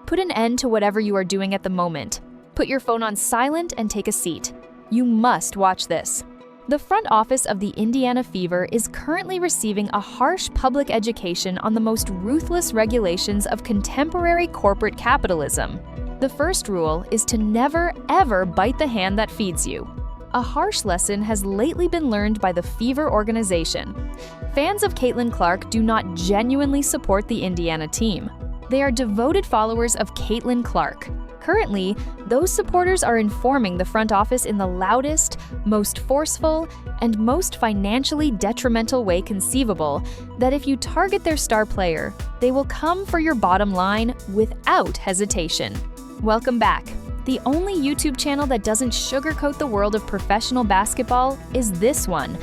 Put an end to whatever you are doing at the moment. Put your phone on silent and take a seat. You must watch this. The front office of the Indiana Fever is currently receiving a harsh public education on the most ruthless regulations of contemporary corporate capitalism. The first rule is to never, ever bite the hand that feeds you. A harsh lesson has lately been learned by the Fever organization. Fans of Caitlin Clark do not genuinely support the Indiana team. They are devoted followers of Caitlin Clark. Currently, those supporters are informing the front office in the loudest, most forceful, and most financially detrimental way conceivable that if you target their star player, they will come for your bottom line without hesitation. Welcome back. The only YouTube channel that doesn't sugarcoat the world of professional basketball is this one.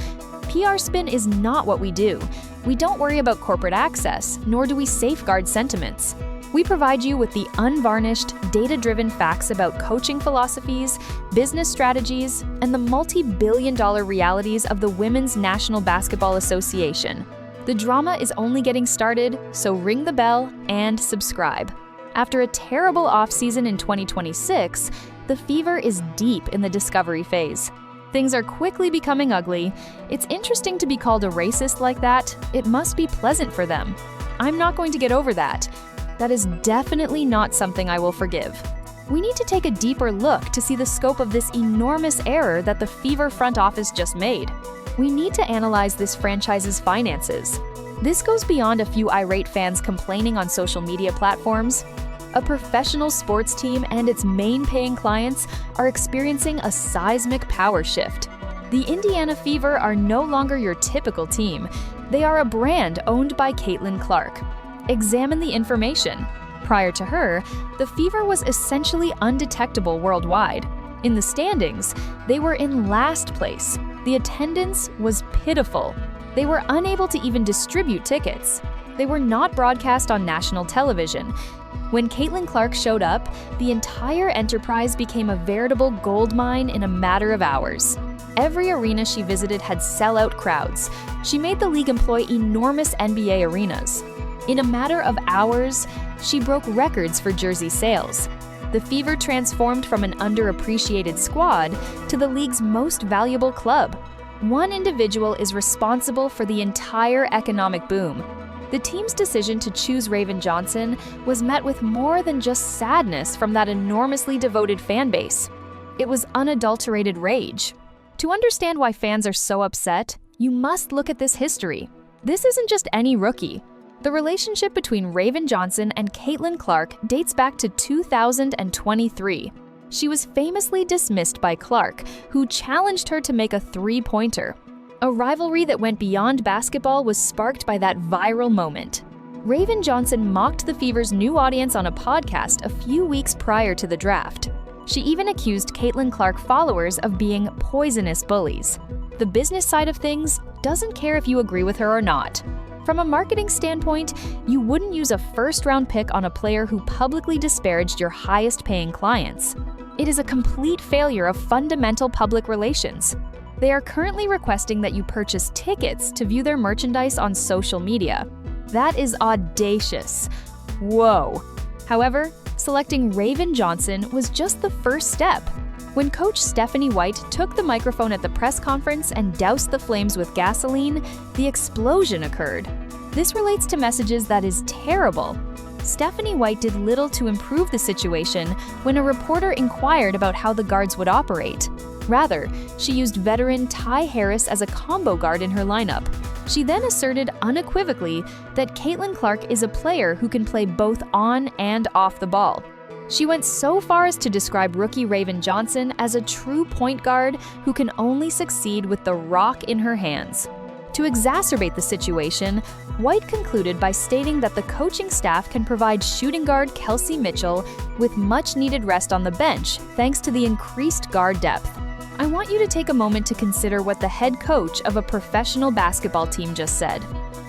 PR spin is not what we do. We don't worry about corporate access, nor do we safeguard sentiments. We provide you with the unvarnished, data-driven facts about coaching philosophies, business strategies, and the multi-billion-dollar realities of the Women's National Basketball Association. The drama is only getting started, so ring the bell and subscribe. After a terrible offseason in 2026, the Fever is deep in the discovery phase. Things are quickly becoming ugly. It's interesting to be called a racist like that. It must be pleasant for them. I'm not going to get over that. That is definitely not something I will forgive. We need to take a deeper look to see the scope of this enormous error that the Fever front office just made. We need to analyze this franchise's finances. This goes beyond a few irate fans complaining on social media platforms. A professional sports team and its main paying clients are experiencing a seismic power shift. The Indiana Fever are no longer your typical team. They are a brand owned by Caitlin Clark. Examine the information. Prior to her, the Fever was essentially undetectable worldwide. In the standings, they were in last place. The attendance was pitiful. They were unable to even distribute tickets. They were not broadcast on national television. When Caitlin Clark showed up, the entire enterprise became a veritable goldmine in a matter of hours. Every arena she visited had sellout crowds. She made the league employ enormous NBA arenas. In a matter of hours, she broke records for jersey sales. The Fever transformed from an underappreciated squad to the league's most valuable club. One individual is responsible for the entire economic boom. The team's decision to choose Raven Johnson was met with more than just sadness from that enormously devoted fan base. It was unadulterated rage. To understand why fans are so upset, you must look at this history. This isn't just any rookie. The relationship between Raven Johnson and Caitlin Clark dates back to 2023. She was famously dismissed by Clark, who challenged her to make a three-pointer. A rivalry that went beyond basketball was sparked by that viral moment. Raven Johnson mocked the Fever's new audience on a podcast a few weeks prior to the draft. She even accused Caitlin Clark followers of being poisonous bullies. The business side of things doesn't care if you agree with her or not. From a marketing standpoint, you wouldn't use a first-round pick on a player who publicly disparaged your highest-paying clients. It is a complete failure of fundamental public relations. They are currently requesting that you purchase tickets to view their merchandise on social media. That is audacious. Whoa. However, selecting Raven Johnson was just the first step. When Coach Stephanie White took the microphone at the press conference and doused the flames with gasoline, the explosion occurred. This relates to messages that is terrible. Stephanie White did little to improve the situation when a reporter inquired about how the guards would operate. Rather, she used veteran Ty Harris as a combo guard in her lineup. She then asserted unequivocally that Caitlin Clark is a player who can play both on and off the ball. She went so far as to describe rookie Raven Johnson as a true point guard who can only succeed with the rock in her hands. To exacerbate the situation, White concluded by stating that the coaching staff can provide shooting guard Kelsey Mitchell with much-needed rest on the bench thanks to the increased guard depth. I want you to take a moment to consider what the head coach of a professional basketball team just said.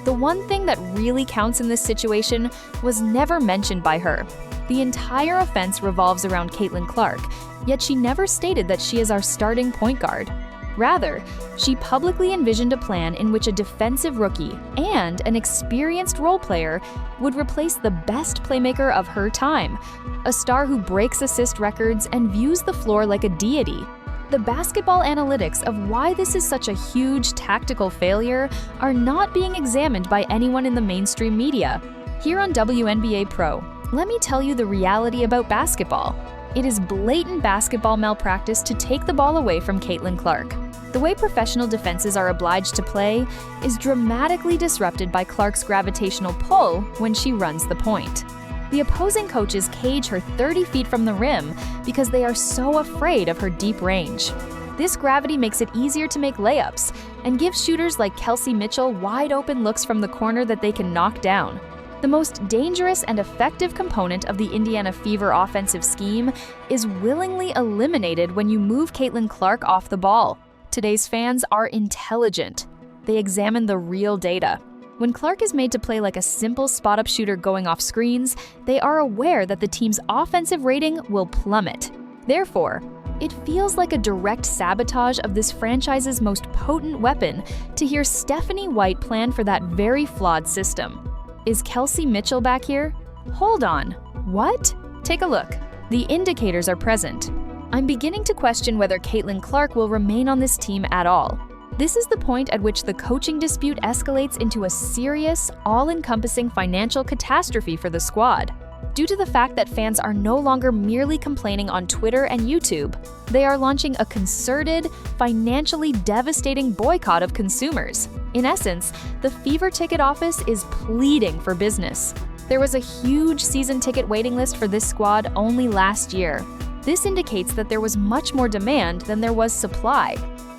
The one thing that really counts in this situation was never mentioned by her. The entire offense revolves around Caitlin Clark, yet she never stated that she is our starting point guard. Rather, she publicly envisioned a plan in which a defensive rookie and an experienced role player would replace the best playmaker of her time, a star who breaks assist records and views the floor like a deity. The basketball analytics of why this is such a huge tactical failure are not being examined by anyone in the mainstream media. Here on WNBA Pro, let me tell you the reality about basketball. It is blatant basketball malpractice to take the ball away from Caitlin Clark. The way professional defenses are obliged to play is dramatically disrupted by Clark's gravitational pull when she runs the point. The opposing coaches cage her 30 feet from the rim because they are so afraid of her deep range. This gravity makes it easier to make layups and gives shooters like Kelsey Mitchell wide open looks from the corner that they can knock down. The most dangerous and effective component of the Indiana Fever offensive scheme is willingly eliminated when you move Caitlin Clark off the ball. Today's fans are intelligent. They examine the real data. When Clark is made to play like a simple spot-up shooter going off screens, they are aware that the team's offensive rating will plummet. Therefore, it feels like a direct sabotage of this franchise's most potent weapon to hear Stephanie White plan for that very flawed system. Is Kelsey Mitchell back here? Hold on. What? Take a look. The indicators are present. I'm beginning to question whether Caitlin Clark will remain on this team at all. This is the point at which the coaching dispute escalates into a serious, all-encompassing financial catastrophe for the squad. Due to the fact that fans are no longer merely complaining on Twitter and YouTube, they are launching a concerted, financially devastating boycott of consumers. In essence, the Fever ticket office is pleading for business. There was a huge season ticket waiting list for this squad only last year. This indicates that there was much more demand than there was supply.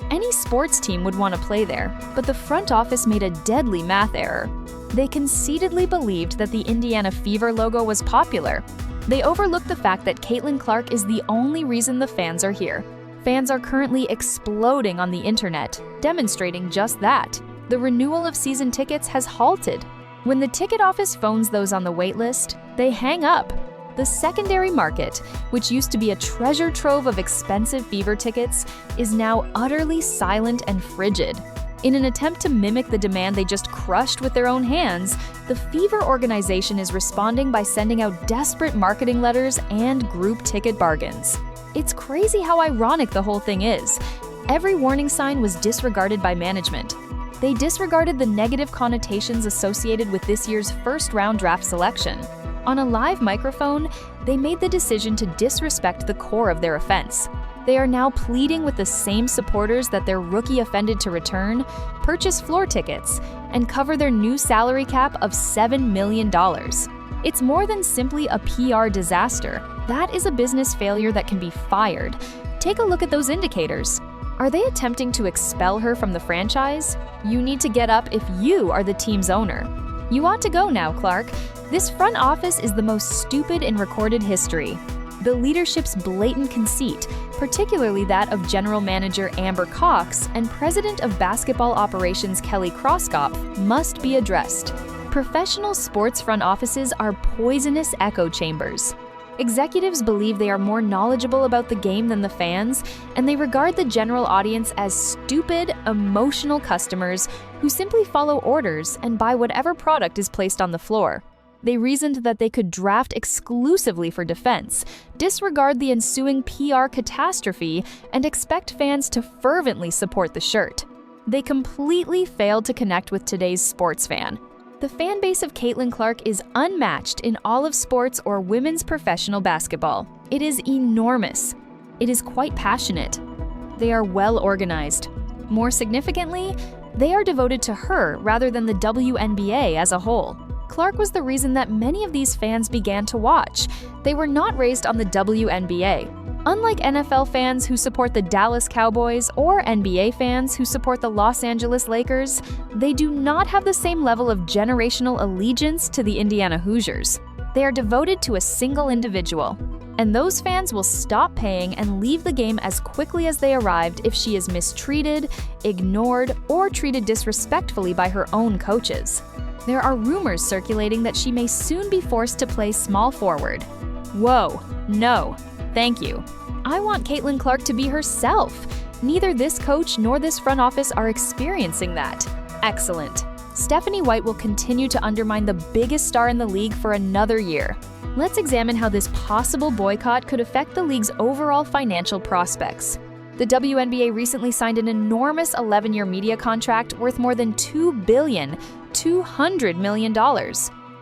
Any sports team would want to play there, but the front office made a deadly math error. They conceitedly believed that the Indiana Fever logo was popular. They overlooked the fact that Caitlin Clark is the only reason the fans are here. Fans are currently exploding on the internet, demonstrating just that. The renewal of season tickets has halted. When the ticket office phones those on the wait list, they hang up. The secondary market, which used to be a treasure trove of expensive Fever tickets, is now utterly silent and frigid. In an attempt to mimic the demand they just crushed with their own hands, the Fever organization is responding by sending out desperate marketing letters and group ticket bargains. It's crazy how ironic the whole thing is. Every warning sign was disregarded by management. They disregarded the negative connotations associated with this year's first-round draft selection. On a live microphone, they made the decision to disrespect the core of their offense. They are now pleading with the same supporters that their rookie offended to return, purchase floor tickets, and cover their new salary cap of $7 million. It's more than simply a PR disaster. That is a business failure that can be fired. Take a look at those indicators. Are they attempting to expel her from the franchise? You need to get up if you are the team's owner. You ought to go now, Clark. This front office is the most stupid in recorded history. The leadership's blatant conceit, particularly that of General Manager Amber Cox and President of Basketball Operations Kelly Krauskopf, must be addressed. Professional sports front offices are poisonous echo chambers. Executives believe they are more knowledgeable about the game than the fans, and they regard the general audience as stupid, emotional customers who simply follow orders and buy whatever product is placed on the floor. They reasoned that they could draft exclusively for defense, disregard the ensuing PR catastrophe, and expect fans to fervently support the shirt. They completely failed to connect with today's sports fan. The fan base of Caitlin Clark is unmatched in all of sports or women's professional basketball. It is enormous. It is quite passionate. They are well organized. More significantly, they are devoted to her rather than the WNBA as a whole. Clark was the reason that many of these fans began to watch. They were not raised on the WNBA. Unlike NFL fans who support the Dallas Cowboys or NBA fans who support the Los Angeles Lakers, they do not have the same level of generational allegiance to the Indiana Hoosiers. They are devoted to a single individual, and those fans will stop paying and leave the game as quickly as they arrived if she is mistreated, ignored, or treated disrespectfully by her own coaches. There are rumors circulating that she may soon be forced to play small forward. Whoa, no. Thank you. I want Caitlin Clark to be herself. Neither this coach nor this front office are experiencing that. Excellent. Stephanie White will continue to undermine the biggest star in the league for another year. Let's examine how this possible boycott could affect the league's overall financial prospects. The WNBA recently signed an enormous 11-year media contract worth more than $2 billion.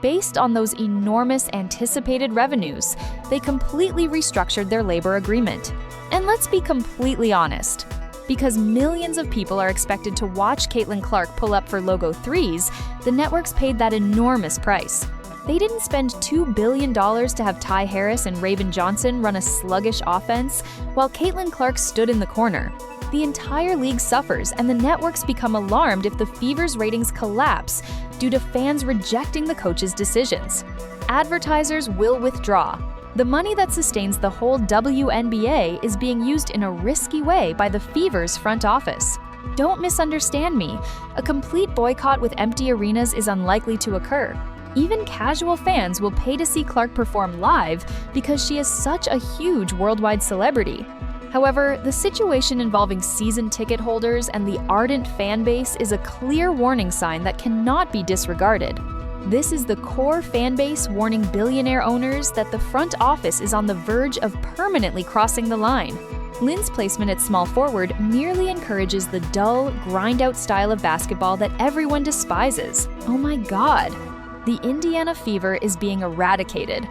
Based on those enormous anticipated revenues, they completely restructured their labor agreement. And let's be completely honest. Because millions of people are expected to watch Caitlin Clark pull up for Logo 3s, the networks paid that enormous price. They didn't spend $2 billion to have Ty Harris and Raven Johnson run a sluggish offense, while Caitlin Clark stood in the corner. The entire league suffers, and the networks become alarmed if the Fever's ratings collapse due to fans rejecting the coach's decisions. Advertisers will withdraw. The money that sustains the whole WNBA is being used in a risky way by the Fever's front office. Don't misunderstand me. A complete boycott with empty arenas is unlikely to occur. Even casual fans will pay to see Clark perform live because she is such a huge worldwide celebrity. However, the situation involving season ticket holders and the ardent fan base is a clear warning sign that cannot be disregarded. This is the core fan base warning billionaire owners that the front office is on the verge of permanently crossing the line. Lynn's placement at small forward merely encourages the dull, grind-out style of basketball that everyone despises. Oh my God! The Indiana Fever is being eradicated.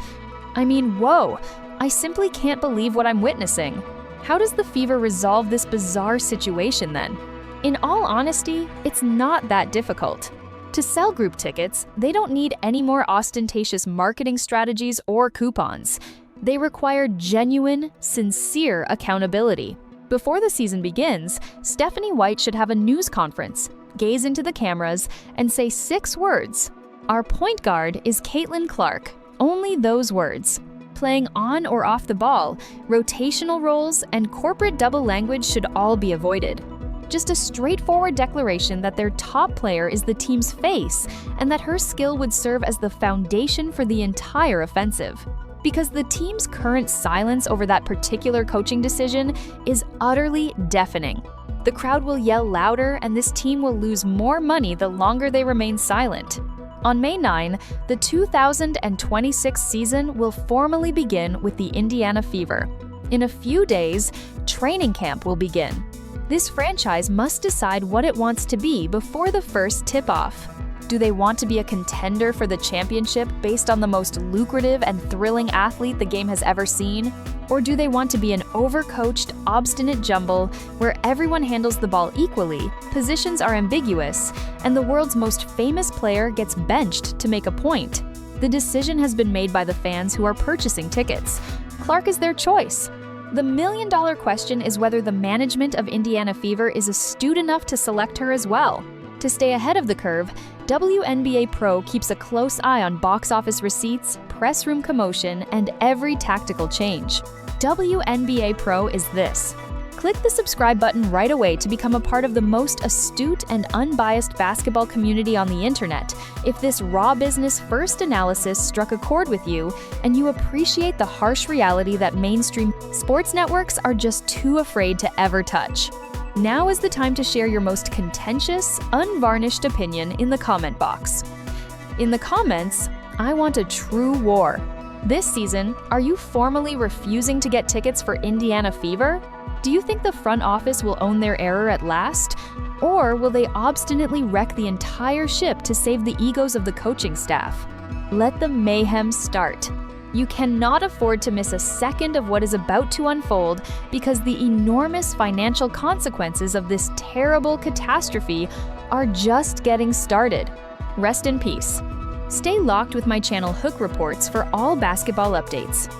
I mean, whoa! I simply can't believe what I'm witnessing. How does the Fever resolve this bizarre situation then? In all honesty, it's not that difficult. To sell group tickets, they don't need any more ostentatious marketing strategies or coupons. They require genuine, sincere accountability. Before the season begins, Stephanie White should have a news conference, gaze into the cameras, and say 6 words. Our point guard is Caitlin Clark. Only those words. Playing on or off the ball, rotational roles, and corporate double language should all be avoided. Just a straightforward declaration that their top player is the team's face and that her skill would serve as the foundation for the entire offensive. Because the team's current silence over that particular coaching decision is utterly deafening. The crowd will yell louder, and this team will lose more money the longer they remain silent. On May 9, the 2026 season will formally begin with the Indiana Fever. In a few days, training camp will begin. This franchise must decide what it wants to be before the first tip-off. Do they want to be a contender for the championship based on the most lucrative and thrilling athlete the game has ever seen? Or do they want to be an overcoached, obstinate jumble where everyone handles the ball equally, positions are ambiguous, and the world's most famous player gets benched to make a point? The decision has been made by the fans who are purchasing tickets. Clark is their choice. The million-dollar question is whether the management of Indiana Fever is astute enough to select her as well. To stay ahead of the curve, WNBA Pro keeps a close eye on box office receipts, press room commotion, and every tactical change. WNBA Pro is this. Click the subscribe button right away to become a part of the most astute and unbiased basketball community on the internet. If this raw business first analysis struck a chord with you and you appreciate the harsh reality that mainstream sports networks are just too afraid to ever touch. Now is the time to share your most contentious, unvarnished opinion in the comment box. In the comments, I want a true war. This season, are you formally refusing to get tickets for Indiana Fever? Do you think the front office will own their error at last? Or will they obstinately wreck the entire ship to save the egos of the coaching staff? Let the mayhem start. You cannot afford to miss a second of what is about to unfold because the enormous financial consequences of this terrible catastrophe are just getting started. Rest in peace. Stay locked with my channel Hook Reports for all basketball updates.